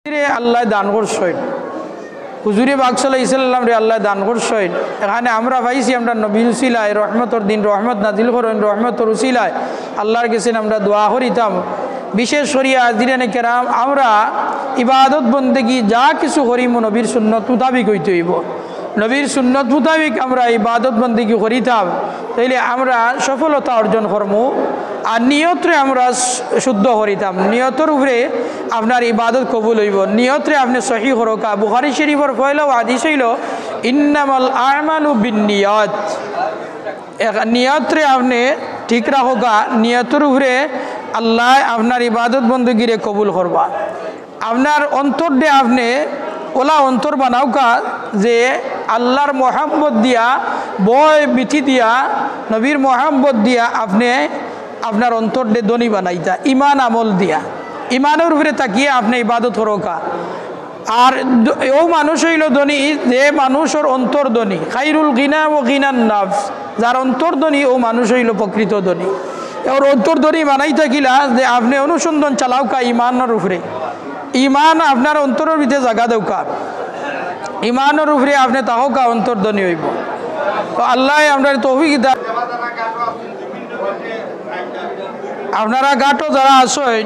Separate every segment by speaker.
Speaker 1: আল্লাহ দান করছেন, হুজুরে পাক সাল্লাল্লাহু আলাইহি সাল্লাম রে আল্লাহ দান করছেন। এখানে আমরা পাইছি আমরা নবীর উসিলায় রহমতর দিন রহমত নাজিল করেন, রহমতর উসিলায় আল্লাহর কাছে আমরা দোয়া করিতাম। বিশেষ করিয়া আজিরানে কেরাম আমরা ইবাদত বন্দেগী যা কিছু করিম নবীর সুন্নত মোতাবিক হইতে হইব। নবীর সুন্নত মোতাবিক আমরা ইবাদত বন্দেগী করিতাম, তাইলে আমরা সফলতা অর্জন করবো। আর নিয়তরে আমরা শুদ্ধ করিতাম, নিয়তর উপরে আপনার ইবাদত কবুল হইব। নিয়তরে আপনি সহি হরকা। বুখারী শরীফের পয়লা হাদিস হইল ইন্নামাল আমালু বিন্নিয়াত। নিয়তরে আপনি ঠিক রাখোকা, নিয়তর উপরে আল্লাহ আপনার ইবাদত বন্দগিরে কবুল করবা। আপনার অন্তর দিয়ে আপনি ওলা অন্তর বানাওকা যে আল্লাহর মোহাম্মত দিয়া, বয় বিথি দিয়া, নবীর মোহাম্মত দিয়া আপনি আপনার অন্তর দিয়ে ধনী বানাইতা ইমান আমল দিয়া। ইমানের উপরে তাকিয়ে আপনি ইবাদত করোকা। আর ও মানুষ হইল ধনী যে মানুষের অন্তর ধনী। খাইরুল গিনা ও গিনান নাফস, যার অন্তর ধনী ও মানুষ হইল প্রকৃত ধনী। ওর অন্তর ধনী বানাই থাকিলা যে আপনি অনুসন্ধান চালাওকা ইমানের উপরে। ইমান আপনার অন্তরের ভিতরে জায়গা দেওকা, ইমানের উপরে আপনি তাহকা অন্তর ধনী হইব। তো আল্লাহ আপনার তৌফিক দেয়। আপনারা গাটো যারা আসেন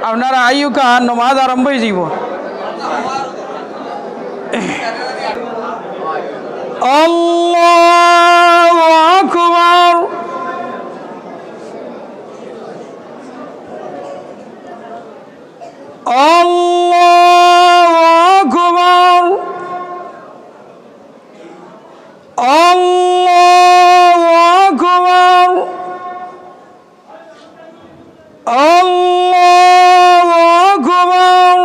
Speaker 1: আপনারা আইয়ুকা নমাজ আরম্ভ হয়ে যাব। আল্লাহু আকবার, আল্লাহু আকবার, আল্লাহু আকবার, আল্লাহু আকবার।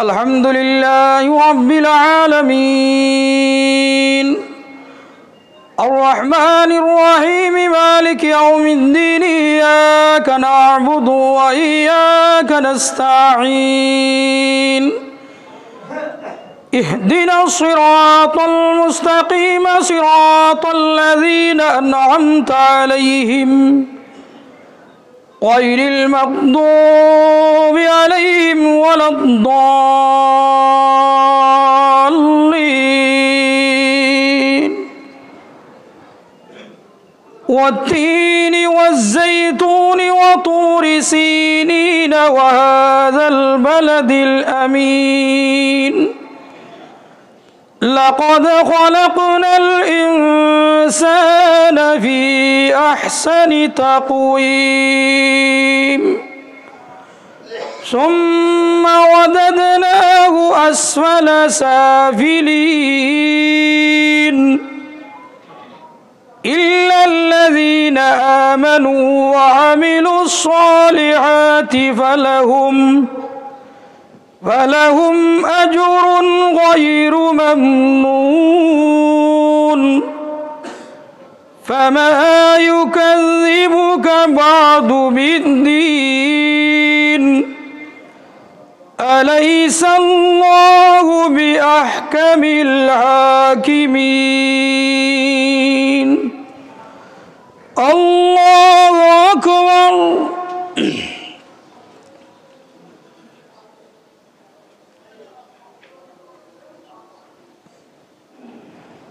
Speaker 1: আলহামদুলিল্লাহি রাব্বিল আলামিন الرحمن الرحيم مالك يوم الدين إياك نعبد وإياك نستعين اهدنا الصراط المستقيم صراط الذين أنعمت عليهم غير المغضوب عليهم ولا الضالين والتين والزيتون وطور سينين وهذا البلد الأمين لقد خلقنا الإنسان في أحسن تقويم ثم رددناه أسفل سافلين إلا الذين آمنوا وعملوا الصالحات فلهم أجر غير ممنون فما يكذبك بعد بالدين أليس الله بأحكم الحاكمين الله أكبر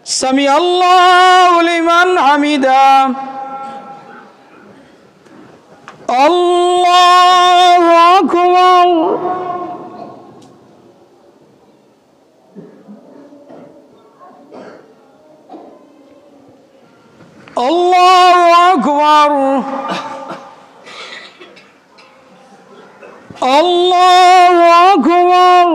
Speaker 1: سمع الله لمن حمده الله أكبر الله أكبر الله أكبر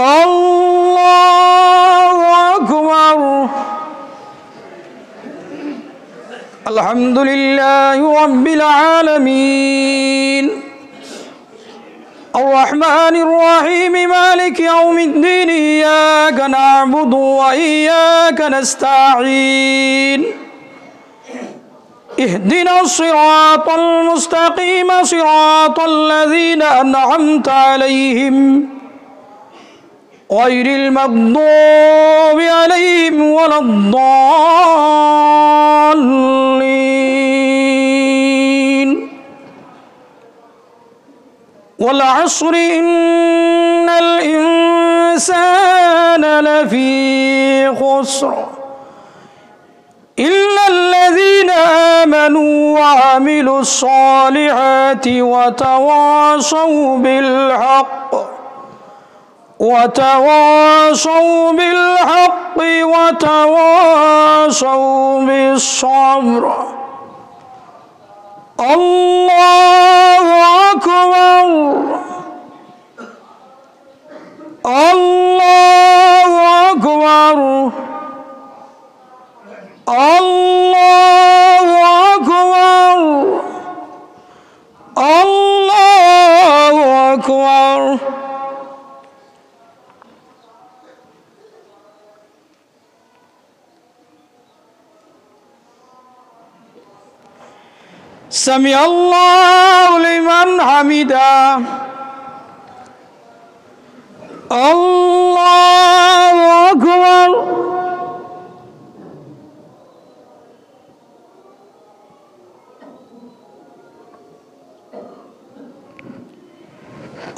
Speaker 1: الله أكبر الحمد لله رب العالمين الرحمن الرحيم مالك يوم الدين إياك نعبد وإياك نستعين اهدنا الصراط المستقيم صراط الذين أنعمت عليهم غير المغضوب عليهم ولا الضالين والعصر إن الإنسان لفي خسر إلا الذين آمنوا وعملوا الصالحات وتواصوا بالحق وتواصوا بالصبر. الله أكبر الله أكبر الله أكبر الله أكبر. سمع الله لمن حمده. الله أكبر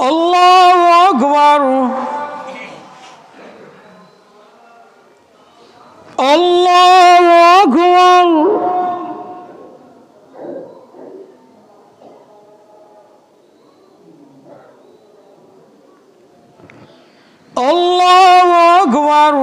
Speaker 1: الله أكبر الله أكبر الله أكبر.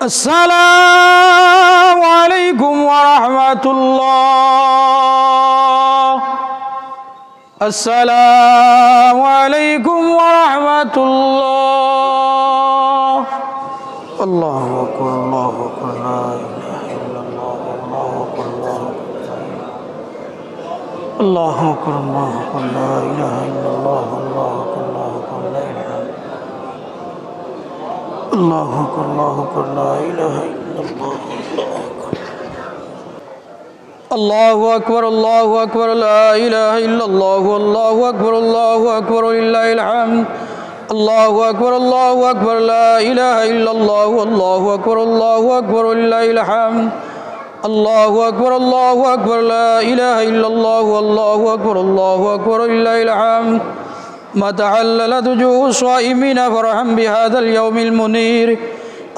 Speaker 1: السلام عليكم ورحمة الله. السلام عليكم ورحمة الله. الله أكبر الله أكبر لا إله إلا الله الله أكبر الله أكبر الله أكبر لا إله إلا الله الله أكبر الله أكبر لا إله الله أكبر الله أكبر لا إله إلا الله الله أكبر الله أكبر لا إله إلا الله الله أكبر الله أكبر لله الحمد. الله أكبر الله أكبر لا إله إلا الله الله أكبر الله أكبر لله الحمد. الله أكبر الله أكبر لا إله إلا الله الله أكبر الله أكبر لله الحمد. ما تحللت وجوه الصائمين فرحا بهذا اليوم المنير.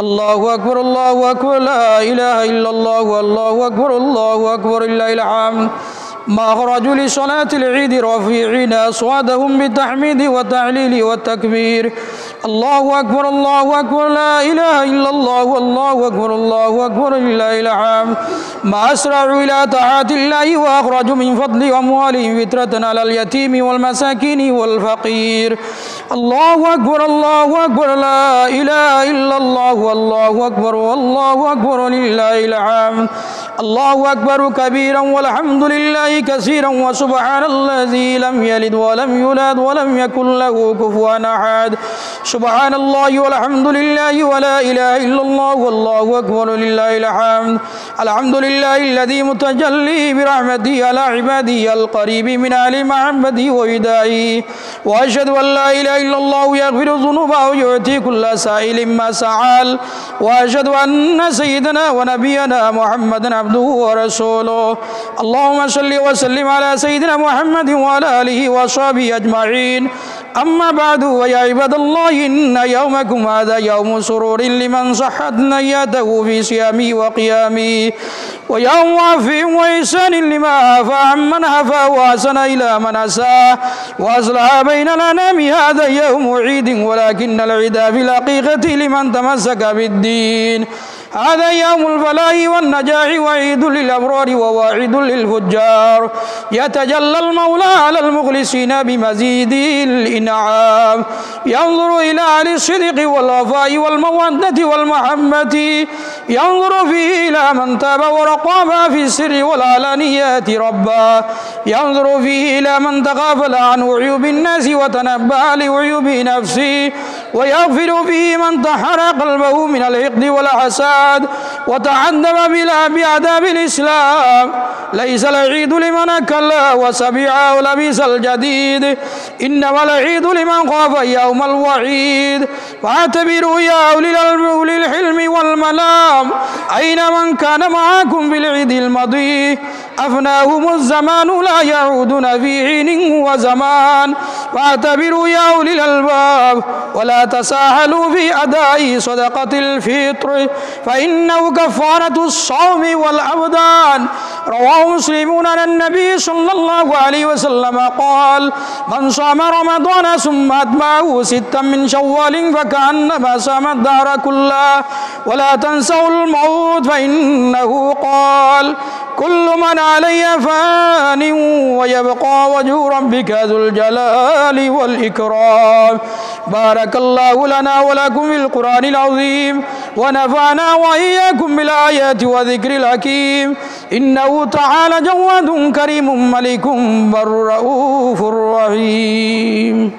Speaker 1: الله أكبر الله أكبر لا إله إلا الله الله أكبر الله أكبر لله الحمد. ما خرجوا لصلاة العيد رافعين أصواتهم بالتحميد والتعليل والتكبير. الله أكبر الله أكبر لا إله إلا الله الله أكبر الله أكبر لله الحمد. ما أسرعوا إلى طاعة الله وأخرجوا من فضل أموالهم فترة على اليتيم والمساكين والفقير. الله أكبر الله أكبر لا إله إلا الله الله أكبر والله أكبر لله الحمد. الله أكبر كبيرا والحمد لله كثيرا وسبحان الذي لم يلد ولم يولد ولم يكن له كفوا أحد. سبحان الله والحمد لله ولا إله إلا الله والله أكبر لله الحمد. الحمد لله الذي متجلي برحمته على عباده القريب من أهل محبته وهدائه. وأشهد أن لا إله إلا الله يغفر الذنوب ويعطي كل سائل ما سأل. وأشهد أن سيدنا ونبينا محمدا عبده ورسوله اللهم صل وسلم على سيدنا محمد وعلى آله وصحبه أجمعين أما بعد ويا عباد الله إن يومكم هذا يوم سرور لمن صحت نيته في صيامه وقيامه ويوم عفو وإحسان لما عفا عمن عفا وأحسن إلى من أساء وأصلح بين الأنام هذا يوم عيد ولكن العيد في الحقيقة لمن تمسك بالدين هذا يوم الفلاح والنجاح وعيد للأبرار وواعد للفجار يتجلى المولى على المخلصين بمزيد الإنعام ينظر إلى أهل الصدق والوفاء والمودة والمحبة ينظر فيه إلى من تاب ورقاب في السر والعلانيات ربا ينظر فيه إلى من تغافل عن عيوب الناس وتنبه لعيوب نفسه ويغفر فيه من طهر قلبه من الحقد والحسد وتعذب بآداب الإسلام ليس العيد لمن أكل وسبع ولبس الجديد إنما العيد لمن خاف يوم الوعيد فاعتبروا يا أولي الحلم والملام أين من كان معكم في العيد الماضي أفناهم الزمان لا يعودون في حين وزمان فاعتبروا يا أولي الألباب ولا تساهلوا في أداء صدقة الفطر فإنه كفارة الصوم والأبدان رواه مسلمون عن النبي صلى الله عليه وسلم قال من صام رمضان ثم أتبعه ستا من شوال فكأنما صام الدهر كله ولا تنسوا الموت فإنه قال كل من علي فان ويبقى وجه ربك ذو الجلال والإكرام بارك الله لنا ولكم في القرآن العظيم ونفعنا وإياكم بالآيات وذكر الحكيم إنه تعالى جواد كريم ملك بر رؤوف رحيم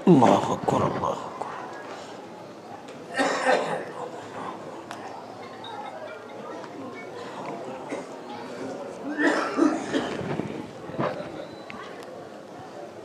Speaker 1: الله أكبر الله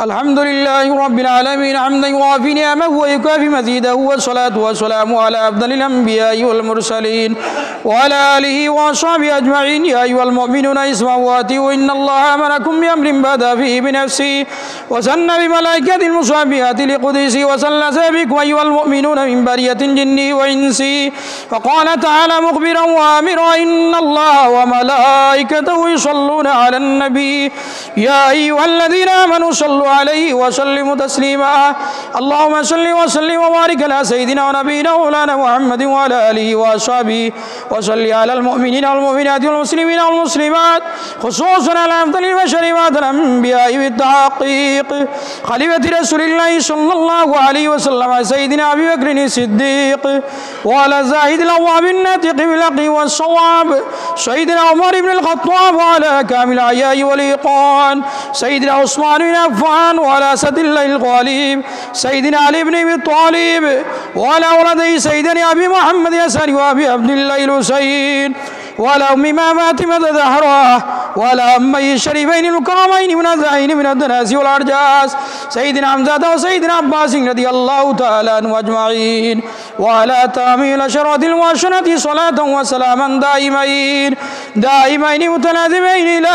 Speaker 1: الحمد لله رب العالمين حمدا يوافي نعمه ويكافي مزيده والصلاة والسلام على أفضل الأنبياء والمرسلين وعلى آله وأصحابه أجمعين يا أيها المؤمنون اسمعوا وأطيعوا إن الله أمركم بأمر بدأ فيه بنفسه وسن بملائكة المسبحات لقدسه وسلس بكم أيها المؤمنون من برية جني وإنسي فقال تعالى مخبرا وآمرا إن الله وملائكته يصلون على النبي يا أيها الذين آمنوا صلوا عليه وسلموا تسليما اللهم صل وسلم وبارك على سيدنا ونبينا مولانا محمد وعلى آله وأصحابه وصل على المؤمنين والمؤمنات والمسلمين والمسلمات خصوصا على أفضل البشر بعد الأنبياء بالتحقيق خليفة رسول الله صلى الله عليه وسلم سيدنا أبي بكر الصديق وعلى زاهد الأواب الناطق بالحق والصواب سيدنا عمر بن الخطاب وعلى كامل العياء والإيقان سيدنا عثمان بن عفان وعلى أسد الله الغالب سيدنا علي بن أبي طالب وعلى ولدي سيدنا أبي محمد يسار وأبي عبد الله الحسين وعلى أم فاطمة الزهراء وعلى أمي الشريفين الكرمين من الزعين من الدناس والأرجاس سيدنا حمزة وسيدنا عباس رضي الله تعالى عنهم أجمعين وعلى تامين الأشرات المؤشرة صلاة وسلاما دائمين متلازمين إلى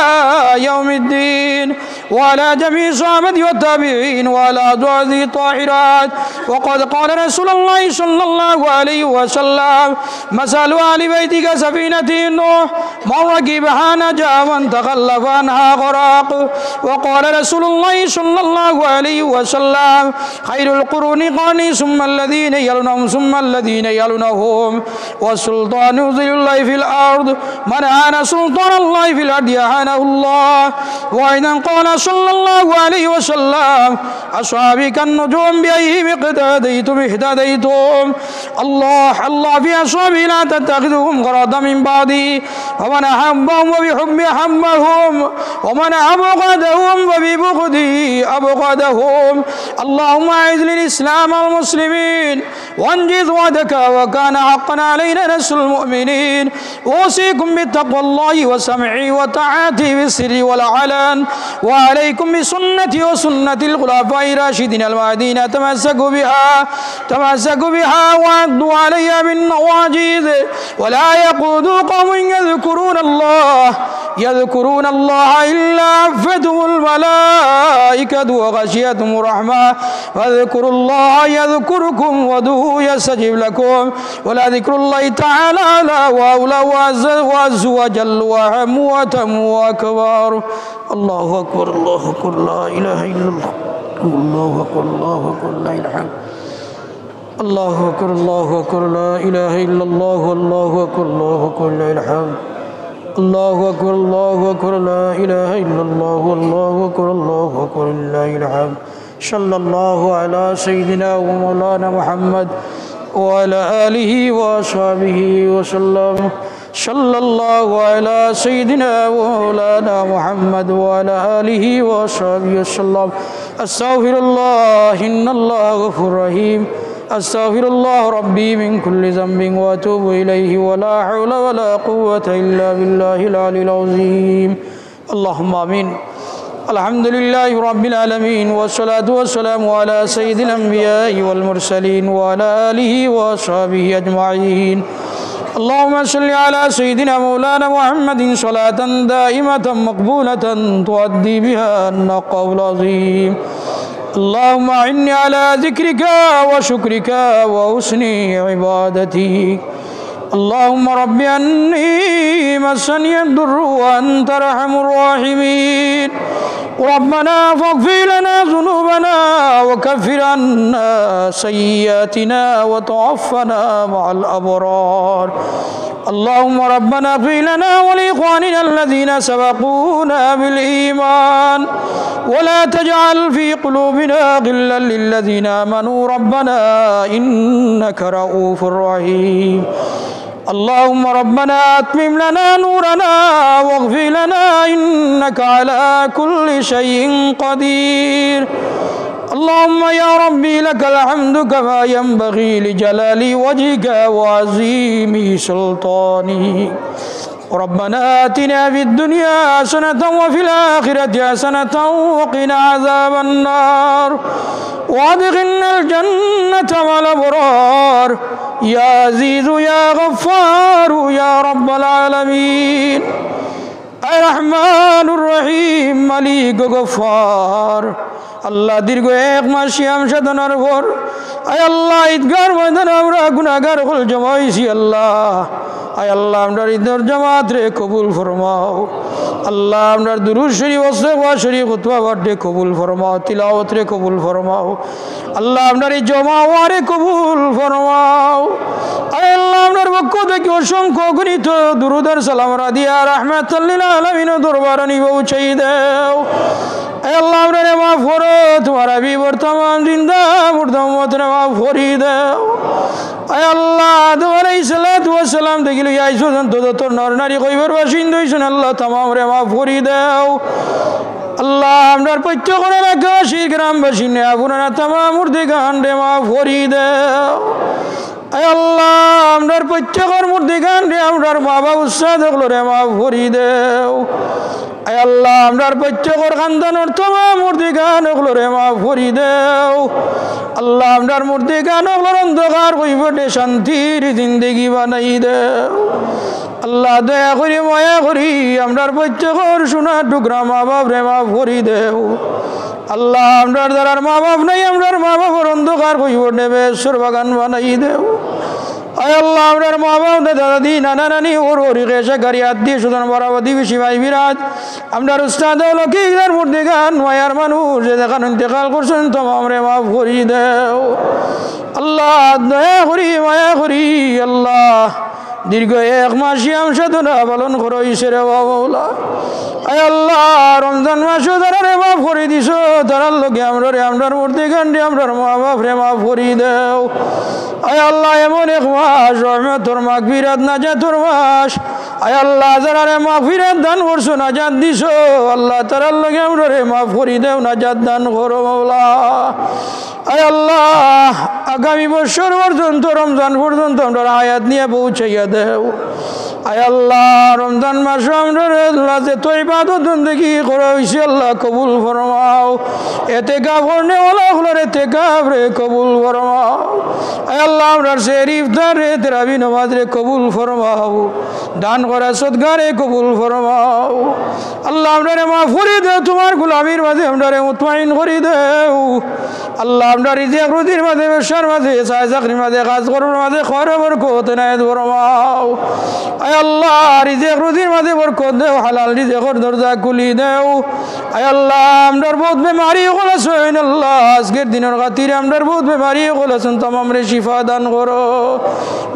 Speaker 1: يوم الدين وعلى جميع الصحابة والتابعين وعلى أزواجه الطاهرات وقد قال رسول الله صلى الله عليه وسلم مثل أهل بيتك سفينة نوح من ركبها نجا ومن تخلف عنها غرق وقال رسول الله صلى الله عليه وسلم خير القرون قرني ثم الذين يلونهم ثم الذين يلونهم والسلطان ذو الله في الأرض من عان سلطان الله في الأرض أعانه الله وأيضا قال صلى الله عليه وسلم أصحابي كالنجوم بأيهم اقتديتم اهتديتم الله في أصحابي لا تتخذهم غرضا من بعدي ومن أحبهم وبحب أحب أحبهم ومن أبغضهم فببغضه أبغضهم. اللهم أعز الإسلام والمسلمين وانجز وعدك وكان حقا علينا نصر المؤمنين. أوصيكم بتقوى الله وسمعي وطاعته بالسر والعلن، وعليكم بسنتي وسنة الخلفاء الراشدين المهديين. تمسكوا بها وعضوا عليها بالنواجذ، ولا يقودوا قوم يذكرون الله إلا عفتهم الملائكة وغشيتهم الرحمة. فاذكروا الله يذكركم وادعوه يستجب لكم، ولذكر الله تعالى وأولى وعز وجل وأهم وأتم وأكبر. الله أكبر الله أكبر لا إله إلا الله. الله أكبر الله أكبر لا إله إلا الله. أكبر الله أكبر لا إله إلا الله. الله أكبر الله أكبر لا إله إلا الله. الله أكبر الله أكبر لا إله إلا الله. الله أكبر الله أكبر لا إله إلا الله. صلى الله على سيدنا ومولانا محمد وعلى آله وأصحابه وسلم. صلى الله على سيدنا ومولانا محمد وعلى آله وأصحابه وسلم. أستغفر الله إن الله غفور رحيم. أستغفر الله ربي من كل ذنب وأتوب إليه، ولا حول ولا قوة إلا بالله العلي العظيم. اللهم آمين. الحمد لله رب العالمين، والصلاة والسلام على سيد الأنبياء والمرسلين وعلى آله وأصحابه أجمعين. اللهم صل على سيدنا مولانا محمد صلاة دائمة مقبولة تؤدي بها النقاء العظيم. اللهم أعني على ذكرك وشكرك وحسن عبادتك. اللهم رب أني مسني الضر وأنت أرحم الراحمين. ربنا فاغفر لنا ذنوبنا وكفر عنا سيئاتنا وتوفنا مع الأبرار. اللهم ربنا اغفر لنا ولإخواننا الذين سبقونا بالإيمان، ولا تجعل في قلوبنا غلا للذين آمنوا ربنا إنك رؤوف رحيم. اللهم ربنا أتمم لنا نورنا واغفر لنا إنك على كل شيء قدير. اللهم يا ربي لك الحمد كما ينبغي لجلال وجهك وعظيم سلطانك. ربنا آتنا في الدنيا حسنة وفي الآخرة حسنة وقنا عذاب النار، وادخلنا الجنة مع الأبرار يا عزيز يا غفار يا رب العالمين. الرحمن الرحيم مالك غفار। আল্লাহ দীর্ঘ এক মাস সিয়াম সাধনার পর আয় আল্লাহ ঈদগার ময়দানে আমরা গুনাহগার হল জমা হয়েছি। আল্লাহ আয় আল্লাহ আমরা ঈদের জামাত রে কবুল ফরমাও। আল্লাহ আমরা দুরূদ শরীফ ওয়াজ শরীফ খুতবা পড়ে কবুল ফরমাও, তিলাওয়াত রে কবুল ফরমাও। আল্লাহ আমরা এই জমা ওয়ারে কবুল ফরমাও। আয় আল্লাহ আপনার পক্ষ থেকে অসংখ্য গণিত দুরূদ আর সালাম রাদিয়া রাহমাতুল লিল আলামিন দরবারে নিয়ে পৌঁছাই দাও। আয় আল্লাহ আপনারে মাফ করো, তোমার আবি বর্তমান জিন্দা মুর্দা উম্মতরে মাফ করি দাও। আয় আল্লাহ তোমার এই সালাত ওয়া সালাম দেখিল আইস পর্যন্ত যত নর নারী কইবার বাসিন্দা হইছেন আল্লাহ তামামরে মাফ করি দাও। আল্লাহ আপনার প্রত্যেকের এলাকাবাসী গ্রামবাসী নে আপনারা তামাম মুর্দিগান রে মাফ করি দাও। আয় আল্লাহ আপনার প্রত্যেকের মুর্দিগান রে আপনার বাবা উৎসাহ রে মাফ করি দাও। আয় আল্লাহ আপনার প্রত্যেকের খানদানের তামাম মুর্দিগান রে মাফ করি দাও। আল্লাহ আপনার মুর্দিগান অন্ধকার কইবটে শান্তির জিন্দেগি বানাই দাও। আল্লাহ দয়া করি মায়া করি আপনার প্রত্যেকের সোনার টুকরা মা বাপ রে মাফ করি দেও। আল্লাহ আপনার দ্বারার মা বাপ নাই, আপনার মা বাবার অন্ধকার কইবটে বেশ্বর বাগান বানাই দেও। আয় আল্লাহ আপনার মা বাপ দাদা দাদি নানা নানি ওর হরিকে গাড়ি আত্মীয় সুতরাং বরাবদি বেশি ভাই বিরাজ আপনার উস্তাদ লক্ষ্মীর মুর্দিগান মায়ার মানুষ যে দেখান ইন্তেকাল করছেন তো আমরা মাফ করি দেও। আল্লাহ দয়া করি মায়া করি আল্লাহ দীর্ঘ এক মাস সিয়াম সাধনা পালন করো ঈশ্বরে বাবলা। আয় আল্লাহ রমজান মাসও তারা রে মাফ করে দিছ, তারার লোকে আমরা রে আপনার মুর্দিগান রে আপনার মা বাপ রে মাফ করি দেও। আয় আল্লাহ এমন এক মাস রহমতর মাগফিরাত নাজাতের মাস আয় আল্লাহ যারা রে মাগফিরাত দান করছো নাজাত দিছো আল্লাহ তারার লগে আমরা রে মাফ করি দেও নাজাত দান করো মাওলা আয় আল্লাহ আগামী বছর পর্যন্ত রমজান পর্যন্ত আমরা হায়াত নিয়ে পৌঁছাইয়া দেও আয় আল্লাহ রমজান মাসে আমরা আল্লাহ যে তো ইবাদত বন্দেগি করা হইছে আল্লাহ কবুল ফরমাও ইতিকাফ করনে ওয়ালা হলো ইতিকাফ রে কবুল ফরমাও আয় আল্লাহ আমরা সেহরি ইফতার রে তারাবি নামাজ রে কবুল ফরমাও দান করা সদকা রে কবুল ফরমাও আল্লাহ আমরা রে মাফ করে দেও তোমার গোলামির মাঝে আমরা রে মুতমাইন করে দেও আল্লাহ আমরা রিজিক রুজির মাঝে ব্যবসার মাঝে সায় চাকরির মাঝে কাজ করার মাঝে খয়র বরকত এনায়েত ফরমাও আয় আল্লাহ রিজিক রুজির মাঝে বরকত দেও হালাল রিজিকের দরজা খুলি দেও আয় আল্লাহ আমরার বহুত বেমারি হলেছেন আল্লাহ আজকের দিনের খাতিরে আমরার বহুত বেমারি হলেছেন তামাম রে শিফা দান করো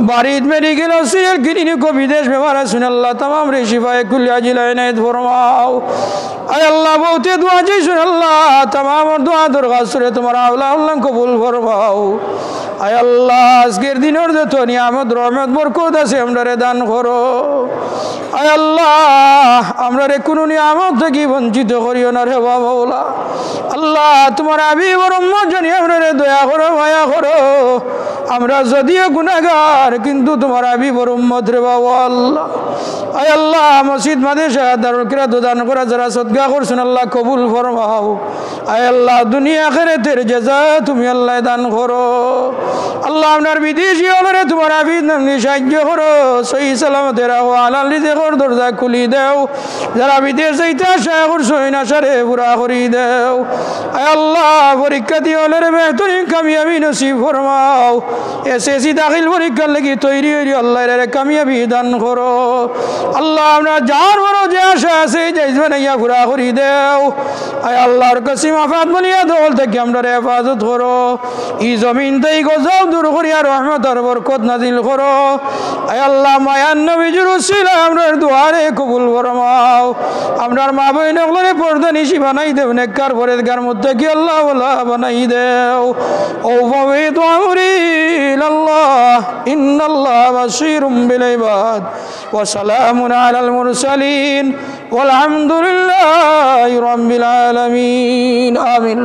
Speaker 1: বাড়িত মেডিকেল হসপিটাল ক্লিনিক ও বিদেশ বেমার আছেন আল্লাহ তামাম রে শিফায়ে কুল্লি আজিলা এনায়েত ফরমাও আয় আল্লাহ বহুতে দোয়া চাইছেন আল্লাহ তামাম দোয়া দরখাস্ত রে তোমার আল্লাহ আল্লাহ কবুল ফরমাও আয় আল্লাহ আজকের দিনের যত নিয়ামত রহমত বরকত আছে আমরা রে দান করো আয় আল্লাহ আমরা রে কোনো নিয়ামত থেকে বঞ্চিত করিও না রে বাবা আল্লাহ তোমার হাবিব ওর উম্মত জানি আমরা রে দয়া করো মায়া করো আমরা যদিও গুনাহগার কিন্তু তোমার হাবিব ওর উম্মত রে বাবা আল্লাহ আয় আল্লাহ মসজিদ মাদ্রাসা দারুল কিরাত দান করা যারা সদকা করছেন আল্লাহ কবুল ফরমাও আয় আল্লাহ দুনিয়া আখিরাতের জাযা তুমি আল্লাহ দান করো আল্লাহ আপনার বিদেশি হলরে তোমার হাবিব নামে সাহায্য করো সহি সালামতে রাখো হালাল রিজিকের দরজা খুলি দেও যারা বিদেশ যাইতে আশা করছো না সারে পুরা করি দেও আয় আল্লাহ পরীক্ষা দিয়ে হলরে বেহতরিন কামিয়াবি নসিব ফরমাও এসএসসি দাখিল পরীক্ষার লাগি তৈরি হইরি আল্লাহ রে কামিয়াবি দান করো আল্লাহ আমরা যার বড় যে আশা আছে যাইবে না ইয়া পুরা করি দেও আয় আল্লাহর কাছে মাফাত বলিয়া দল থেকে আমরা হেফাজত করো ই জমিন তাই গজব দূর করিয়া রহমত আর বরকত নাজিল করো আয় আল্লাহ মায়ান নবীর উসিলা আমরার দুয়ারে কবুল ফরমাও আমরার মা বইন ওগুলোরে পর্দা নিশি বানাই দেও নেককার পরেজগার মধ্যে কি আল্লাহ ওয়ালা বানাই দেও ও ফাওয়াইতু আমরি ইলাল্লাহ ইন্নাল্লাহ বাসীরুম বিল ইবাদ ওয়া সালামুন আলাল মুরসালিন ওয়াল হামদুলিল্লাহি রাব্বিল আলামিন আমিন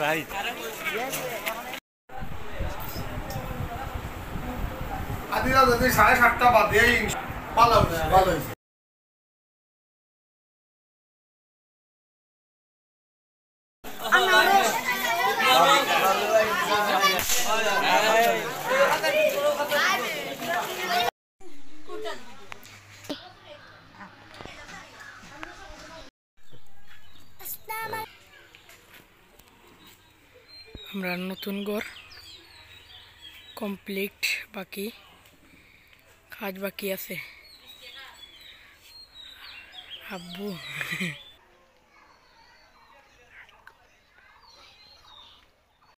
Speaker 2: ভাই আদিরা যদি 7:30 বাজে ভালো ভালো
Speaker 1: আমরা নতুন ঘর কমপ্লিট, বাকি কাজ বাকি আছে। আব্বু